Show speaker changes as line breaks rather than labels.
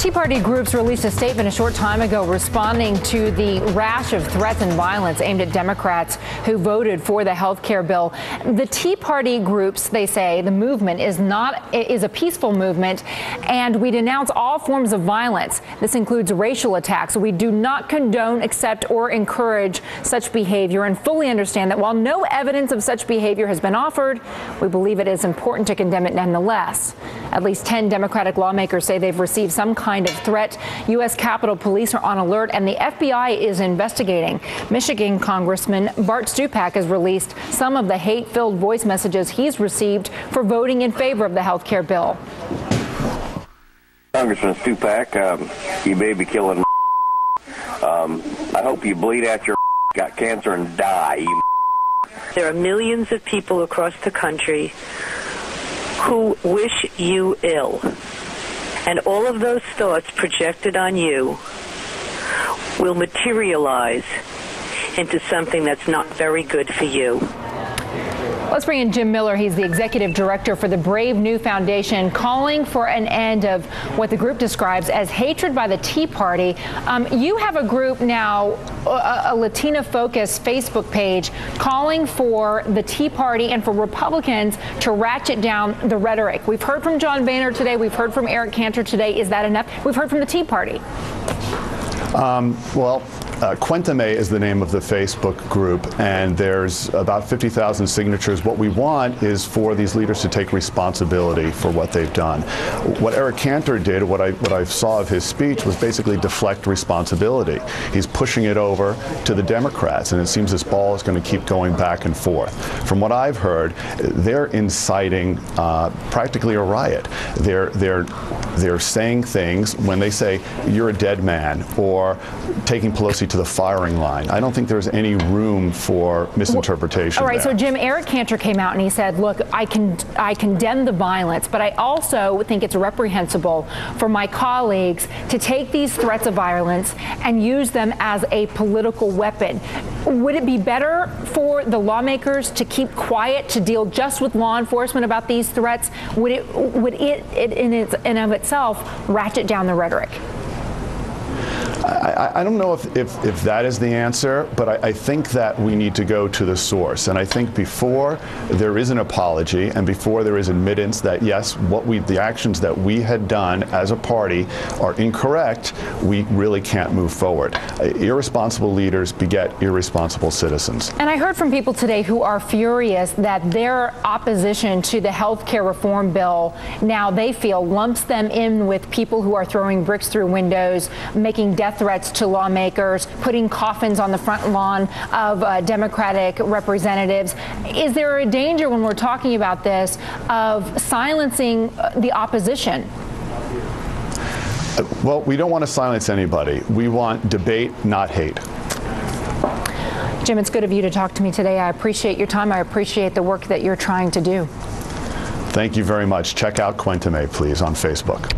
Tea Party groups released a statement a short time ago responding to the rash of threats and violence aimed at Democrats who voted for the health care bill. The Tea Party groups, they say, the movement is a peaceful movement, and we denounce all forms of violence. This includes racial attacks. We do not condone, accept, or encourage such behavior, and fully understand that while no evidence of such behavior has been offered, we believe it is important to condemn it nonetheless. At least 10 Democratic lawmakers say they've received some kind of threat. U.S. Capitol Police are on alert, and the FBI is investigating. Michigan Congressman Bart Stupak has released some of the hate-filled voice messages he's received for voting in favor of the health care bill.
Congressman Stupak, you baby killing I hope you bleed out your got cancer and die. You
There are millions of people across the country who wish you ill. And all of those thoughts projected on you will materialize into something that's not very good for you.
Let's bring in Jim Miller. He's the executive director for the Brave New Foundation, calling for an end of what the group describes as hatred by the Tea Party. You have a group now, a Latina-focused Facebook page, calling for the Tea Party and for Republicans to ratchet down the rhetoric. We've heard from John Boehner today. We've heard from Eric Cantor today. Is that enough? We've heard from the Tea Party.
Cuentame is the name of the Facebook group, and there's about 50,000 signatures. What we want is for these leaders to take responsibility for what they've done. What Eric Cantor did, what I saw of his speech, was basically deflect responsibility. He's pushing it over to the Democrats, and it seems this ball is going to keep going back and forth. From what I've heard, they're inciting practically a riot. They're saying things when they say you're a dead man, or taking Pelosi to the firing line. I don't think there's any room for misinterpretation.
All right,
there.
so Jim, Eric Cantor came out and he said, look, I condemn the violence, but I also think it's reprehensible for my colleagues to take these threats of violence and use them as a political weapon. Would it be better for the lawmakers to keep quiet, to deal just with law enforcement about these threats? Would it in of itself ratchet down the rhetoric?
I don't know if that is the answer, but I think that we need to go to the source. And I think before there is an apology and before there is admittance that, yes, the actions that we had done as a party are incorrect, we really can't move forward. Irresponsible leaders beget irresponsible citizens.
And I heard from people today who are furious that their opposition to the health care reform bill now they feel lumps them in with people who are throwing bricks through windows, making death threats to lawmakers, putting coffins on the front lawn of Democratic representatives. Is there a danger when we're talking about this of silencing the opposition?
Well, we don't want to silence anybody. We want debate, not hate.
Jim, it's good of you to talk to me today. I appreciate your time. I appreciate the work that you're trying to do.
Thank you very much. Check out Cuentame, please, on Facebook.